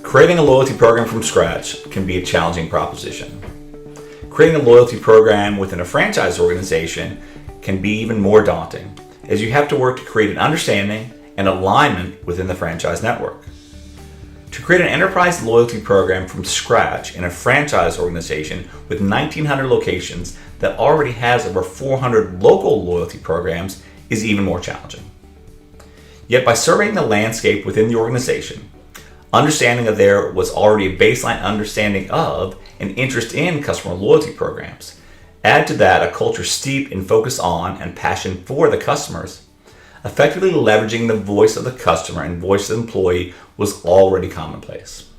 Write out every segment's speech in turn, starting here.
Creating a loyalty program from scratch can be a challenging proposition. Creating a loyalty program within a franchise organization can be even more daunting, as you have to work to create an understanding and alignment within the franchise network. To create an enterprise loyalty program from scratch in a franchise organization with 1,900 locations that already has over 400 local loyalty programs is even more challenging. Yet by surveying the landscape within the organization, understanding that there was already a baseline understanding of and interest in customer loyalty programs, add to that a culture steeped in focus on and passion for the customers, effectively leveraging the voice of the customer and voice of the employee was already commonplace.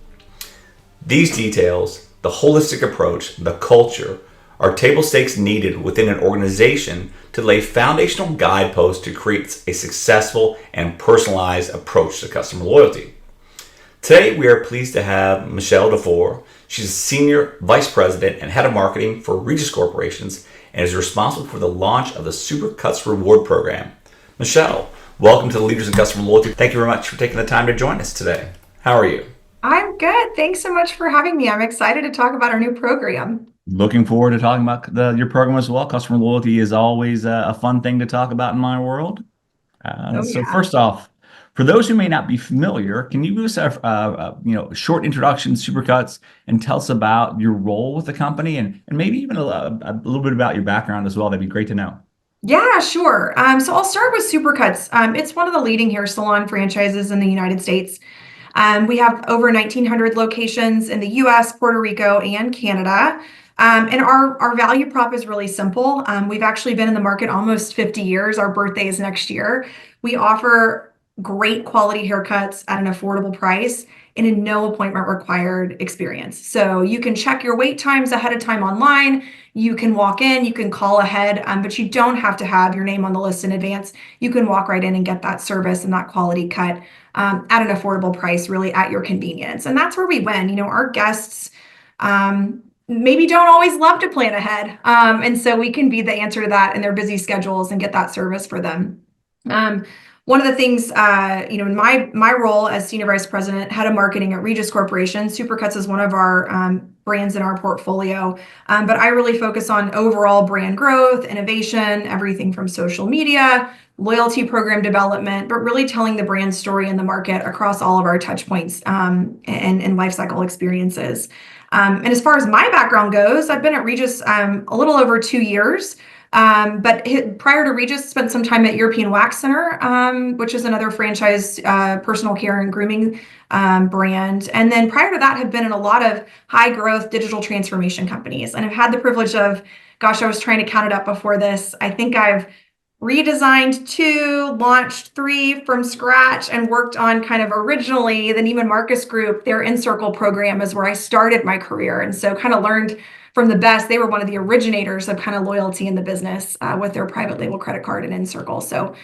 These details, the holistic approach, the culture, are table stakes needed within an organization to lay foundational guideposts to create a successful and personalized approach to customer loyalty. Today, we are pleased to have Michelle DeVore. She's a Senior Vice President and Head of Marketing for Regis Corporations and is responsible for the launch of the Supercuts Reward Program. Michelle, welcome to the Leaders in Customer Loyalty. Thank you very much for taking the time to join us today. How are you? I'm good. Thanks so much for having me. I'm excited to talk about our new program. Looking forward to talking about your program as well. Customer loyalty is always a fun thing to talk about in my world. First off, for those who may not be familiar, can you give us a short introduction to Supercuts and tell us about your role with the company and maybe even a little bit about your background as well? That'd be great to know. Yeah, sure. So I'll start with Supercuts. It's one of the leading hair salon franchises in the United States. We have over 1,900 locations in the US, Puerto Rico, and Canada. And our value prop is really simple. We've actually been in the market almost 50 years. Our birthday is next year. We offer great quality haircuts at an affordable price and a no appointment required experience. So you can check your wait times ahead of time online. You can walk in, you can call ahead, but you don't have to have your name on the list in advance. You can walk right in and get that service and that quality cut at an affordable price, really at your convenience. And that's where we win. You know, our guests maybe don't always love to plan ahead. And so we can be the answer to that in their busy schedules and get that service for them. One of the things, in my role as Senior Vice President, Head of Marketing at Regis Corporations, Supercuts is one of our brands in our portfolio. But I really focus on overall brand growth, innovation, everything from social media, loyalty program development, but really telling the brand story in the market across all of our touch points and lifecycle experiences. And as far as my background goes, I've been at Regis a little over 2 years. But prior to Regis, spent some time at European Wax Center, which is another franchise personal care and grooming brand. And then prior to that, have been in a lot of high growth digital transformation companies. And I've had the privilege of, I was trying to count it up before this. I think I've redesigned 2, launched 3 from scratch, and worked on kind of originally the Neiman Marcus Group. Their In-Circle program is where I started my career. And so kind of learned from the best. They were one of the originators of kind of loyalty in the business with their private label credit card and In-Circle. So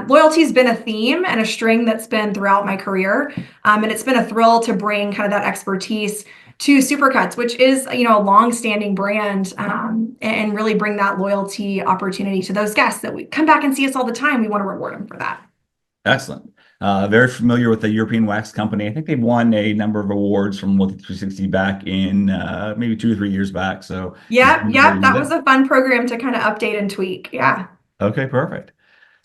loyalty has been a theme and a string that's been throughout my career. And it's been a thrill to bring kind of that expertise to Supercuts, which is, a long-standing brand, and really bring that loyalty opportunity to those guests that we come back and see us all the time. We want to reward them for that. Excellent. Very familiar with the European Wax Company. I think they've won a number of awards from Loyalty360 back in maybe 2 or 3 years back. So yeah, that was a fun program to kind of update and tweak. Yeah. Okay, perfect.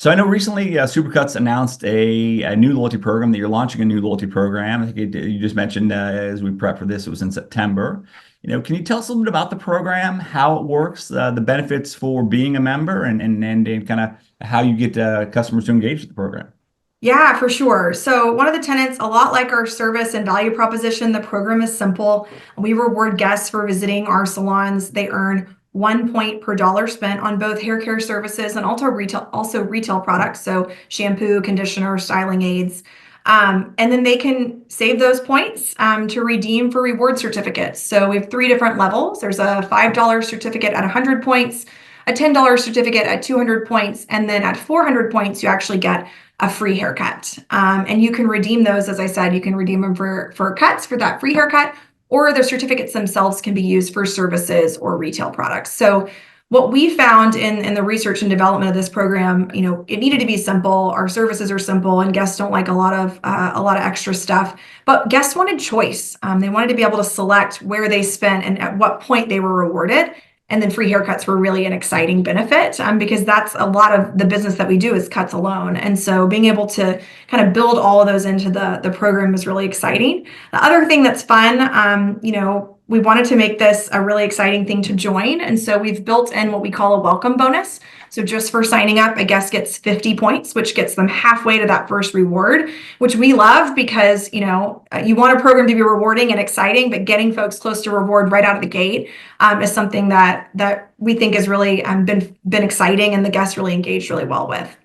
So I know recently Supercuts announced a new loyalty program, that you're launching a new loyalty program. I think you just mentioned as we prep for this, it was in September. Can you tell us a little bit about the program, how it works, the benefits for being a member, and kind of how you get customers to engage with the program? Yeah, for sure. So one of the tenets, a lot like our service and value proposition, the program is simple. We reward guests for visiting our salons. They earn 1 point per dollar spent on both hair care services and also retail products. So shampoo, conditioner, styling aids. And then they can save those points to redeem for reward certificates. So we have 3 different levels. There's a $5 certificate at 100 points, a $10 certificate at 200 points, and then at 400 points, you actually get a free haircut. And you can redeem those, as I said, you can redeem them for cuts for that free haircut, or the certificates themselves can be used for services or retail products. So What we found in the research and development of this program, it needed to be simple. Our services are simple, and guests don't like a lot of extra stuff. But guests wanted choice. They wanted to be able to select where they spent and at what point they were rewarded. And then free haircuts were really an exciting benefit because that's a lot of the business that we do is cuts alone. And so being able to kind of build all of those into the program is really exciting. The other thing that's fun, we wanted to make this a really exciting thing to join. And so we've built in what we call a welcome bonus. So just for signing up, a guest gets 50 points, which gets them halfway to that first reward, which we love because, you want a program to be rewarding and exciting, but getting folks close to reward right out of the gate is something that we think has really been exciting and the guests really engaged really well with.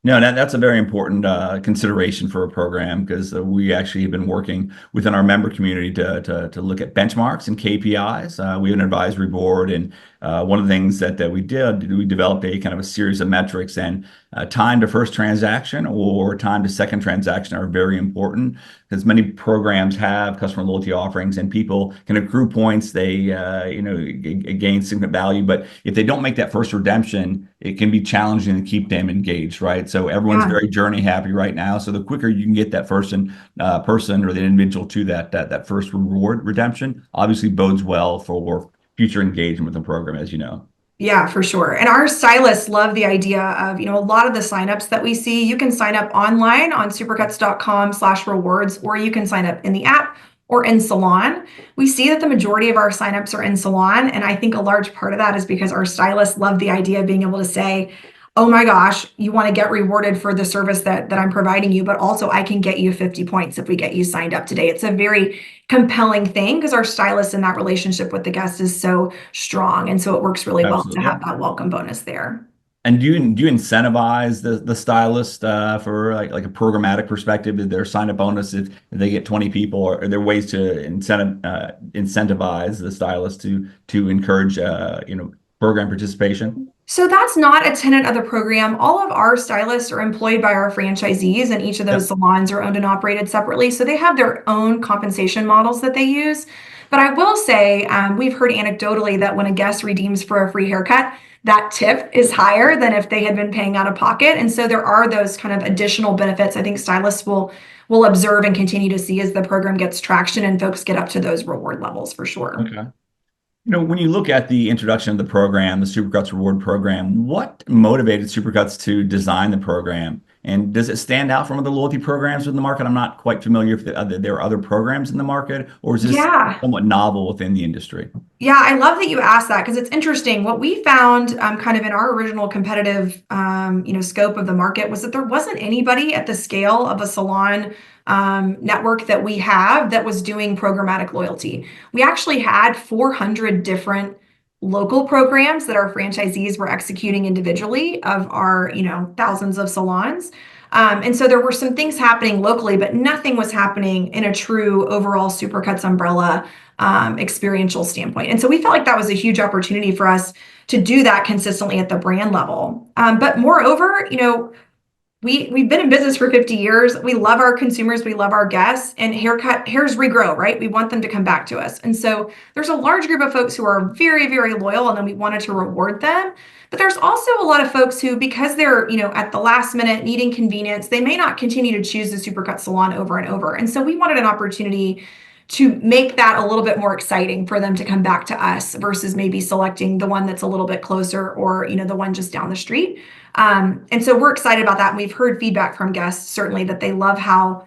No, that's a very important consideration for a program because we actually have been working within our member community to look at benchmarks and KPIs. We have an advisory board, and one of the things that we developed a kind of a series of metrics, and time to first transaction or time to second transaction are very important because many programs have customer loyalty offerings and people can accrue points. They gain significant value, but if they don't make that first redemption, it can be challenging to keep them engaged, right? So everyone's very journey happy right now. So the quicker you can get that person or the individual to that first reward redemption, obviously bodes well for future engagement with the program, as you know. Yeah, for sure. And our stylists love the idea of, a lot of the signups that we see, you can sign up online on supercuts.com/rewards, or you can sign up in the app or in salon. We see that the majority of our signups are in salon. And I think a large part of that is because our stylists love the idea of being able to say, oh my gosh, you want to get rewarded for the service that I'm providing you, but also I can get you 50 points if we get you signed up today. It's a very compelling thing because our stylist in that relationship with the guest is so strong. And so it works really well to have that welcome bonus there. And do you incentivize the stylist for like a programmatic perspective? Is there a sign up bonus if they get 20 people, or are there ways to incentivize the stylist to encourage program participation? So that's not a tenet of the program. All of our stylists are employed by our franchisees, and each of those salons are owned and operated separately. So they have their own compensation models that they use. But I will say, we've heard anecdotally that when a guest redeems for a free haircut, that tip is higher than if they had been paying out of pocket. And so there are those kind of additional benefits I think stylists will observe and continue to see as the program gets traction and folks get up to those reward levels for sure. Okay. When you look at the introduction of the program, the Supercuts Reward Program, what motivated Supercuts to design the program? And does it stand out from other loyalty programs in the market? I'm not quite familiar if there are other programs in the market, or is this somewhat novel within the industry? Yeah, I love that you asked that because it's interesting. What we found kind of in our original competitive scope of the market was that there wasn't anybody at the scale of a salon network that we have that was doing programmatic loyalty. We actually had 400 different local programs that our franchisees were executing individually of our thousands of salons. And so there were some things happening locally, but nothing was happening in a true overall Supercuts umbrella experiential standpoint. And so we felt like that was a huge opportunity for us to do that consistently at the brand level. But moreover, we've been in business for 50 years. We love our consumers. We love our guests, and hairs regrow, right? We want them to come back to us. And so there's a large group of folks who are very, very loyal, and then we wanted to reward them. But there's also a lot of folks who, because they're, at the last minute needing convenience, they may not continue to choose the Supercut salon over and over. And so we wanted an opportunity to make that a little bit more exciting for them to come back to us versus maybe selecting the one that's a little bit closer or, the one just down the street. And so we're excited about that. And we've heard feedback from guests, certainly, that they love how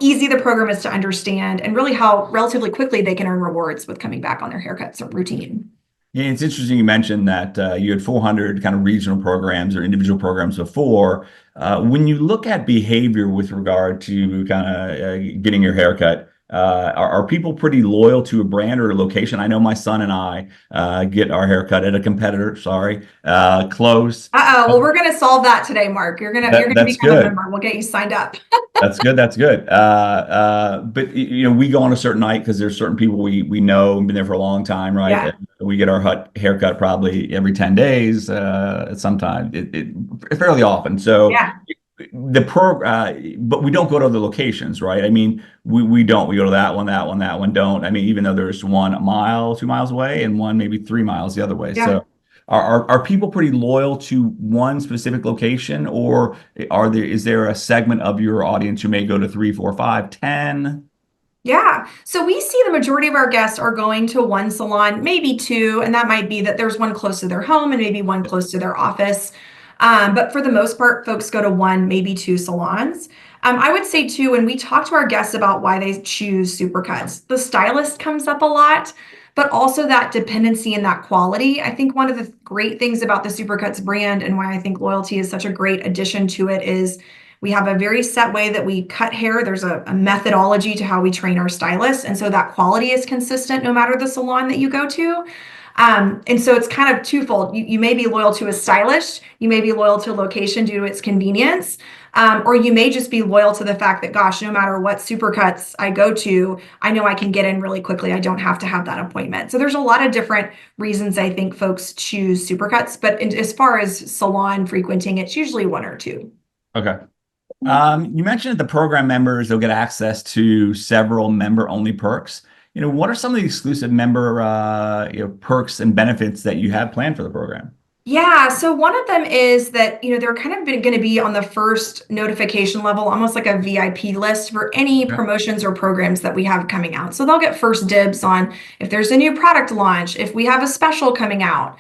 easy the program is to understand and really how relatively quickly they can earn rewards with coming back on their haircuts routine. Yeah, it's interesting you mentioned that you had 400 kind of regional programs or individual programs before. When you look at behavior with regard to kind of getting your haircut, are people pretty loyal to a brand or a location? I know my son and I get our haircut at a competitor. Sorry, close. Well, we're gonna solve that today, Mark. You're gonna become a member. We'll get you signed up. That's good. But we go on a certain night because there's certain people we know and been there for a long time, right? Yeah. We get our haircut probably every 10 days, sometimes fairly often. So. Yeah. But we don't go to other locations, right? I mean, we don't. We go to that one don't. I mean, even though there's one a mile, 2 miles away, and one maybe 3 miles the other way. Yeah. So Are people pretty loyal to one specific location, or is there a segment of your audience who may go to 3, 4, 5, 10? Yeah. So we see the majority of our guests are going to one salon, maybe two, and that might be that there's one close to their home and maybe one close to their office. But for the most part, folks go to one, maybe two salons. I would say too, when we talk to our guests about why they choose Supercuts, the stylist comes up a lot, but also that dependency and that quality. I think one of the great things about the Supercuts brand and why I think loyalty is such a great addition to it is we have a very set way that we cut hair. There's a methodology to how we train our stylists. And so that quality is consistent no matter the salon that you go to. And so it's kind of twofold. You may be loyal to a stylist, you may be loyal to a location due to its convenience, or you may just be loyal to the fact that, gosh, no matter what Supercuts I go to, I know I can get in really quickly. I don't have to have that appointment. So there's a lot of different reasons I think folks choose Supercuts, but as far as salon frequenting, it's usually one or two. Okay. You mentioned that the program members, they'll get access to several member-only perks. What are some of the exclusive member perks and benefits that you have planned for the program? Yeah, so one of them is that, they're kind of going to be on the first notification level, almost like a VIP list for any Okay. promotions or programs that we have coming out. So they'll get first dibs on if there's a new product launch, if we have a special coming out.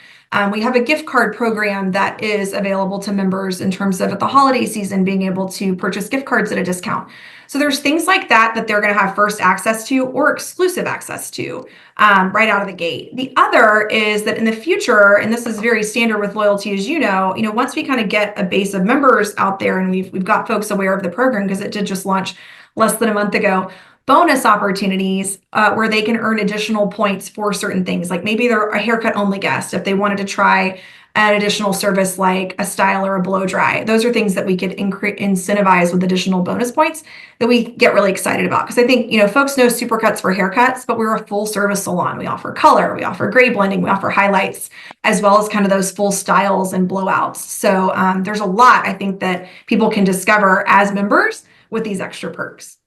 We have a gift card program that is available to members in terms of at the holiday season being able to purchase gift cards at a discount. So there's things like that that they're going to have first access to or exclusive access to right out of the gate. The other is that in the future, and this is very standard with loyalty, as once we kind of get a base of members out there and we've got folks aware of the program because it did just launch less than a month ago. Bonus opportunities where they can earn additional points for certain things, like maybe they're a haircut only guest if they wanted to try an additional service like a style or a blow dry. Those are things that we could incentivize with additional bonus points that we get really excited about. Because I think, folks know Supercuts for haircuts, but we're a full service salon. We offer color, we offer gray blending, we offer highlights, as well as kind of those full styles and blowouts. So there's a lot I think that people can discover as members with these extra perks.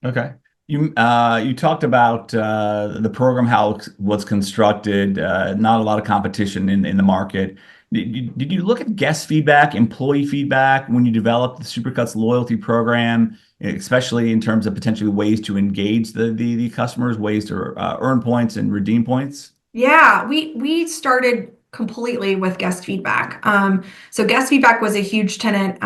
Okay. You talked about the program, how it was constructed, not a lot of competition in the market. Did you look at guest feedback, employee feedback when you developed the Supercuts loyalty program, especially in terms of potentially ways to engage the customers, ways to earn points and redeem points? Yeah, we started completely with guest feedback. So guest feedback was a huge tenet,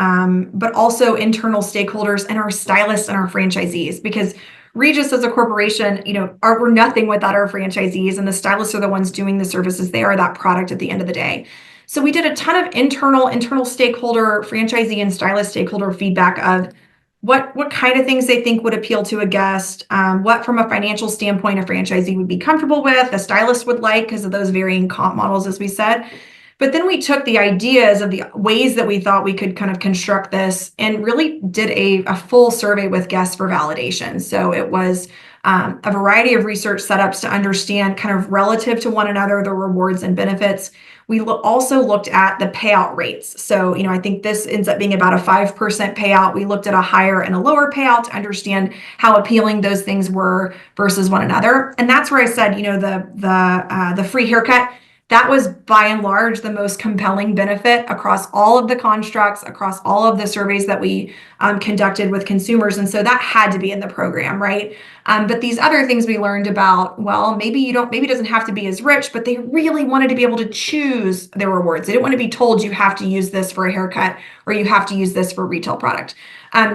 but also internal stakeholders and our stylists and our franchisees, because Regis as a corporation, we're nothing without our franchisees, and the stylists are the ones doing the services. They are that product at the end of the day. So we did a ton of internal stakeholder, franchisee and stylist stakeholder feedback of what kind of things they think would appeal to a guest, what from a financial standpoint a franchisee would be comfortable with, a stylist would like because of those varying comp models, as we said. But then we took the ideas of the ways that we thought we could kind of construct this and really did a full survey with guests for validation. So it was a variety of research setups to understand kind of relative to one another, the rewards and benefits. We also looked at the payout rates. So, I think this ends up being about a 5% payout. We looked at a higher and a lower payout to understand how appealing those things were versus one another. And that's where I said, the free haircut, that was by and large the most compelling benefit across all of the constructs, across all of the surveys that we conducted with consumers. And so that had to be in the program, right? But these other things we learned about, well, maybe it doesn't have to be as rich, but they really wanted to be able to choose their rewards. They didn't want to be told you have to use this for a haircut or you have to use this for a retail product.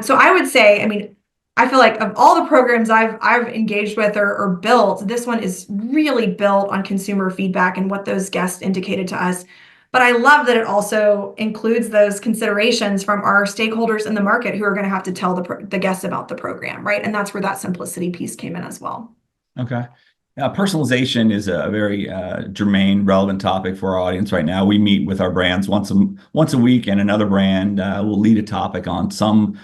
So I would say, I feel like of all the programs I've engaged with or built, this one is really built on consumer feedback and what those guests indicated to us. But I love that it also includes those considerations from our stakeholders in the market who are going to have to tell the guests about the program, right? And that's where that simplicity piece came in as well. Okay. Personalization is a very germane, relevant topic for our audience right now. We meet with our brands once a week, and another brand will lead a topic on some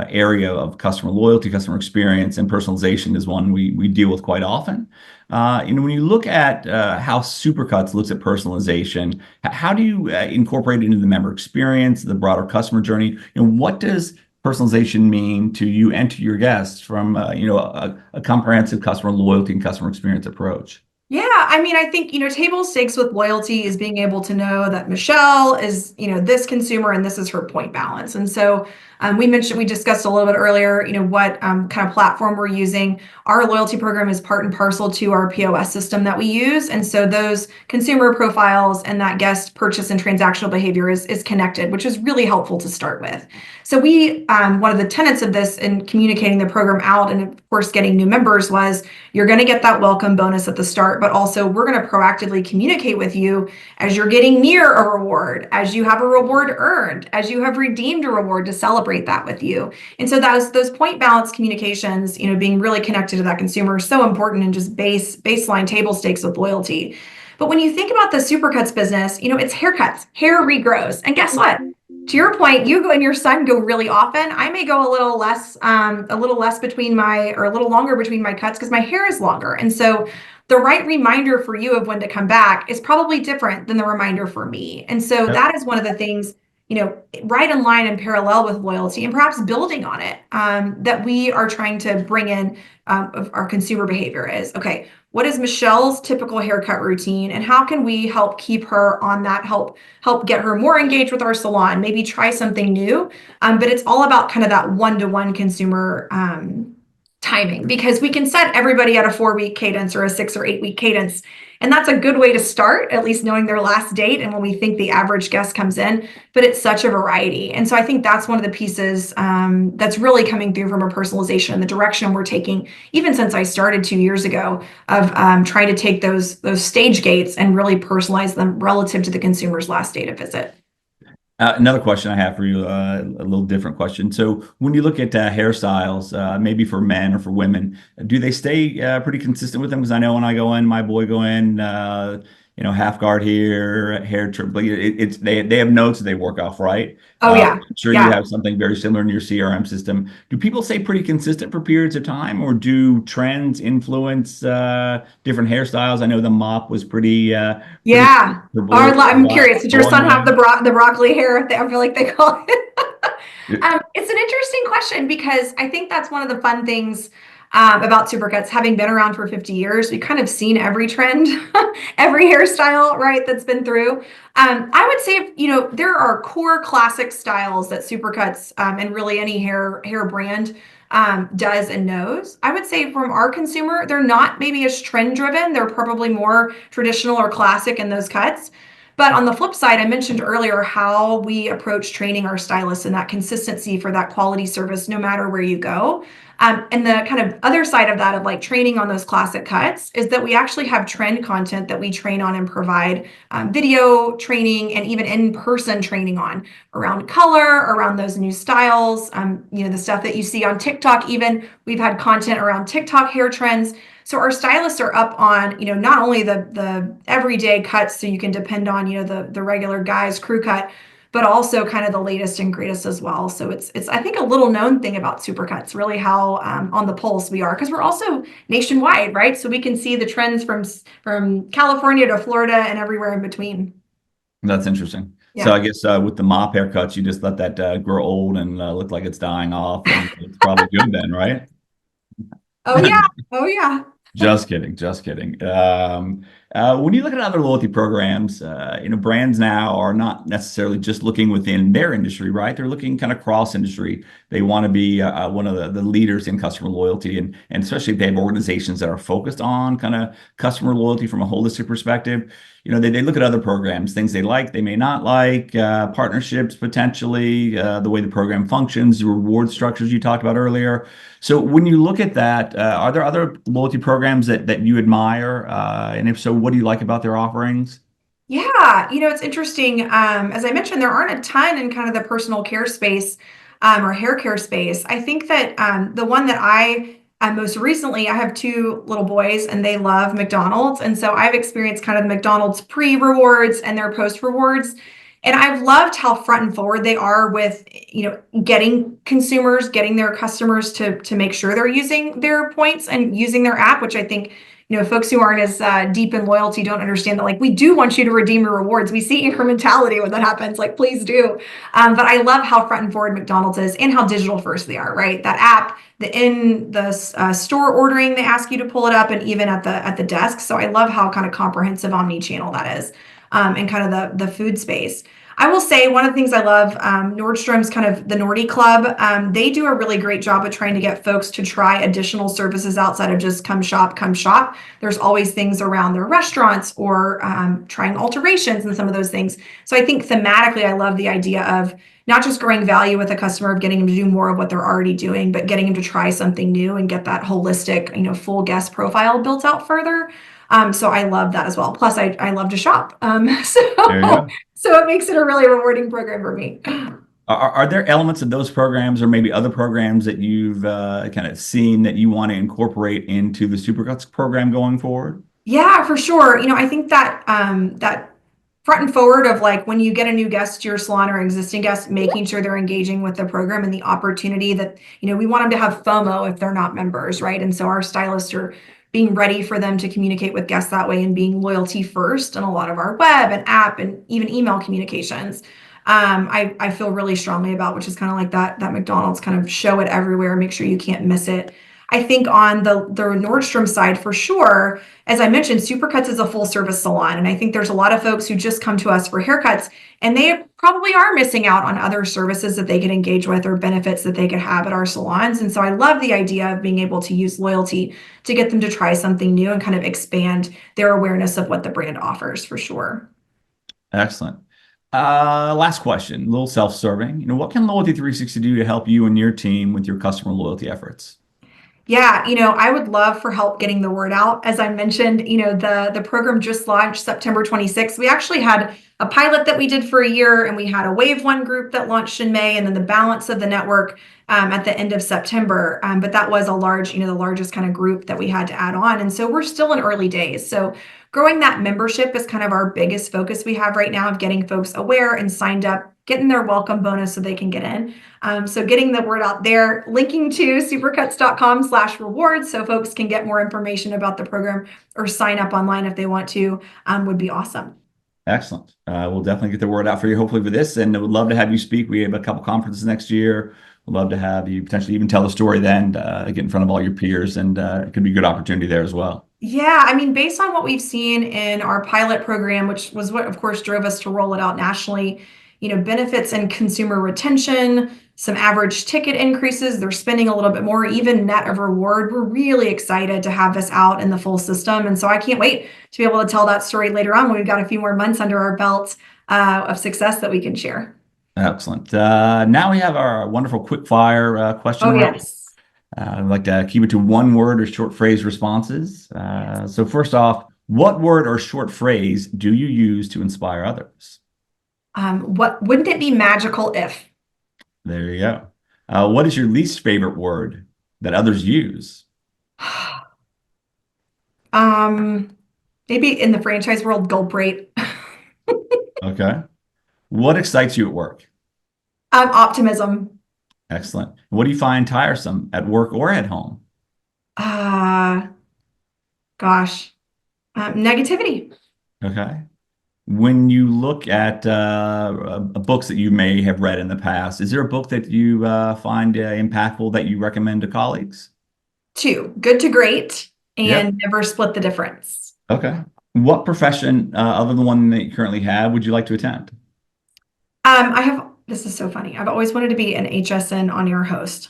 area of customer loyalty, customer experience, and personalization is one we deal with quite often. When you look at how Supercuts looks at personalization, how do you incorporate it into the member experience, the broader customer journey? What does personalization mean to you and to your guests from a comprehensive customer loyalty and customer experience approach? Yeah, I mean, I think, table stakes with loyalty is being able to know that Michelle is, this consumer and this is her point balance. And so we discussed a little bit earlier, what kind of platform we're using. Our loyalty program is part and parcel to our POS system that we use. And so those consumer profiles and that guest purchase and transactional behavior is connected, which is really helpful to start with. So one of the tenets of this in communicating the program out and of course getting new members was you're going to get that welcome bonus at the start, but also we're going to proactively communicate with you as you're getting near a reward, as you have a reward earned, as you have redeemed a reward to celebrate that with you. And so those point balance communications, being really connected to that consumer is so important and just baseline table stakes with loyalty. But when you think about the Supercuts business, it's haircuts, hair regrows. And guess what? To your point, you and your son go really often. I may go a little longer between my cuts because my hair is longer. And so the right reminder for you of when to come back is probably different than the reminder for me. And so that is one of the things, right in line and parallel with loyalty and perhaps building on it, that we are trying to bring in of our consumer behavior is, okay, what is Michelle's typical haircut routine and how can we help keep her on that, help get her more engaged with our salon, maybe try something new. But it's all about kind of that one-to-one consumer timing, because we can set everybody at a 4-week cadence or a 6 or 8-week cadence. And that's a good way to start, at least knowing their last date and when we think the average guest comes in, but it's such a variety. And so I think that's one of the pieces that's really coming through from a personalization and the direction we're taking, even since I started 2 years ago, of trying to take those stage gates and really personalize them relative to the consumer's last date of visit. Another question I have for you, a little different question. So when you look at hairstyles, maybe for men or for women, do they stay pretty consistent with them? Because I know when I go in, my boy go in, half guard here, hair trim. They have notes that they work off, right? Oh yeah. I'm sure you have something very similar in your CRM system. Do people stay pretty consistent for periods of time, or do trends influence different hairstyles? I know the mop was pretty. Yeah. I'm curious. Did your son have the broccoli hair? I feel like they call it. It's an interesting question because I think that's one of the fun things about Supercuts. Having been around for 50 years, we've kind of seen every trend, every hairstyle, right, that's been through. I would say, there are core classic styles that Supercuts and really any hair brand does and knows. I would say from our consumer, they're not maybe as trend driven. They're probably more traditional or classic in those cuts. But on the flip side, I mentioned earlier how we approach training our stylists and that consistency for that quality service, no matter where you go. And the kind of other side of that of like training on those classic cuts is that we actually have trend content that we train on and provide video training and even in-person training on around color, around those new styles, the stuff that you see on TikTok. Even we've had content around TikTok hair trends. So our stylists are up on, not only the everyday cuts, so you can depend on, the regular guys crew cut, but also kind of the latest and greatest as well. So it's I think a little known thing about Supercuts, really how on the pulse we are, because we're also nationwide, right? So we can see the trends from California to Florida and everywhere in between. That's interesting. Yeah. So I guess with the mop haircuts, you just let that grow old and look like it's dying off, and it's probably good then, right? Oh yeah. Oh yeah. Just kidding. When you look at other loyalty programs, brands now are not necessarily just looking within their industry, right? They're looking kind of cross industry. They want to be one of the leaders in customer loyalty, and especially if they have organizations that are focused on kind of customer loyalty from a holistic perspective. They look at other programs, things they like, they may not like, partnerships potentially, the way the program functions, the reward structures you talked about earlier. So when you look at that, are there other loyalty programs that you admire? And if so, what do you like about their offerings? Yeah, it's interesting. As I mentioned, there aren't a ton in kind of the personal care space or hair care space. I think that the one that I most recently, I have 2 little boys and they love McDonald's. And so I've experienced kind of the McDonald's pre-rewards and their post-rewards. And I've loved how front and forward they are with, getting their customers to make sure they're using their points and using their app, which I think, folks who aren't as deep in loyalty don't understand that, like, we do want you to redeem your rewards. We see incrementality when that happens, like, please do. But I love how front and forward McDonald's is and how digital first they are, right? That app, the store ordering, they ask you to pull it up, and even at the desk. So I love how kind of comprehensive omni-channel that is, and kind of the food space. I will say one of the things I love, Nordstrom's kind of the Nordy Club. They do a really great job of trying to get folks to try additional services outside of just come shop, come shop. There's always things around their restaurants or trying alterations and some of those things. So I think thematically, I love the idea of not just growing value with a customer, of getting them to do more of what they're already doing, but getting them to try something new and get that holistic, full guest profile built out further. So I love that as well. Plus, I love to shop. There you go. So it makes it a really rewarding program for me. Are there elements of those programs or maybe other programs that you've kind of seen that you want to incorporate into the Supercuts program going forward? Yeah, for sure. I think that that front and forward of, like, when you get a new guest to your salon or existing guest, making sure they're engaging with the program and the opportunity that, we want them to have FOMO if they're not members, right? And so our stylists are being ready for them to communicate with guests that way and being loyalty first in a lot of our web and app and even email communications. I feel really strongly about, which is kind of like that McDonald's kind of show it everywhere, make sure you can't miss it. I think on the Nordstrom side, for sure, as I mentioned, Supercuts is a full service salon. And I think there's a lot of folks who just come to us for haircuts, and they probably are missing out on other services that they could engage with or benefits that they could have at our salons. And so I love the idea of being able to use loyalty to get them to try something new and kind of expand their awareness of what the brand offers, for sure. Excellent. Last question, a little self-serving. What can Loyalty360 do to help you and your team with your customer loyalty efforts? Yeah, I would love for help getting the word out. As I mentioned, the program just launched September 26th. We actually had a pilot that we did for a year, and we had a Wave 1 group that launched in May, and then the balance of the network at the end of September. But that was the largest kind of group that we had to add on. And so we're still in early days. So growing that membership is kind of our biggest focus we have right now, of getting folks aware and signed up, getting their welcome bonus so they can get in. So getting the word out there, linking to supercuts.com/rewards so folks can get more information about the program or sign up online if they want to, would be awesome. Excellent. We'll definitely get the word out for you, hopefully, for this. And I would love to have you speak. We have a couple conferences next year. We'd love to have you potentially even tell the story then, get in front of all your peers, and it could be a good opportunity there as well. Yeah, I mean, based on what we've seen in our pilot program, which was what, of course, drove us to roll it out nationally, benefits and consumer retention, some average ticket increases, they're spending a little bit more, even net of reward. We're really excited to have this out in the full system. And so I can't wait to be able to tell that story later on when we've got a few more months under our belt of success that we can share. Excellent. Now we have our wonderful quick fire question. Oh, yes. I'd like to keep it to one word or short phrase responses. So first off, what word or short phrase do you use to inspire others? Wouldn't it be magical if? There you go. What is your least favorite word that others use? Maybe in the franchise world, gulp rate. Okay. What excites you at work? Optimism. Excellent. What do you find tiresome at work or at home? Negativity. Okay. When you look at books that you may have read in the past, is there a book that you find impactful that you recommend to colleagues? 2, Good to Great, and Yep. Never Split the Difference. Okay. What profession, other than the one that you currently have, would you like to attempt? This is so funny. I've always wanted to be an HSN on-air host.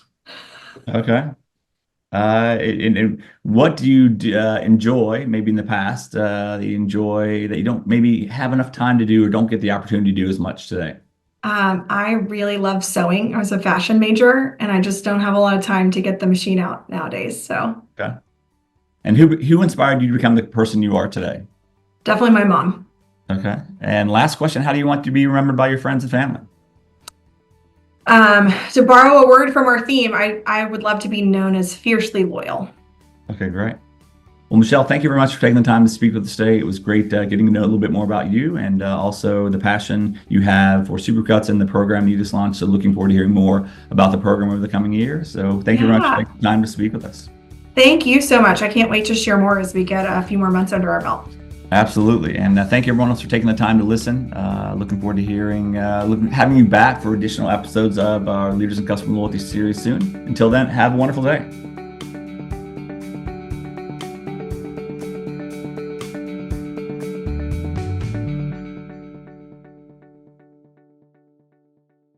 Okay. And what do you enjoy, maybe in the past, that you enjoy that you don't maybe have enough time to do or don't get the opportunity to do as much today? I really love sewing. I was a fashion major, and I just don't have a lot of time to get the machine out nowadays. So Okay. And who inspired you to become the person you are today? definitely my mom. Okay. And last question, how do you want to be remembered by your friends and family? To borrow a word from our theme, I would love to be known as fiercely loyal. Okay, great. Well, Michelle, thank you very much for taking the time to speak with us today. It was great getting to know a little bit more about you and also the passion you have for Supercuts and the program you just launched. So looking forward to hearing more about the program over the coming year. So thank you very much for taking the time to speak with us. Thank you so much. I can't wait to share more as we get a few more months under our belt. Absolutely. And thank you everyone else for taking the time to listen. Looking forward to having you back for additional episodes of our Leaders in Customer Loyalty series soon. Until then, have a wonderful day.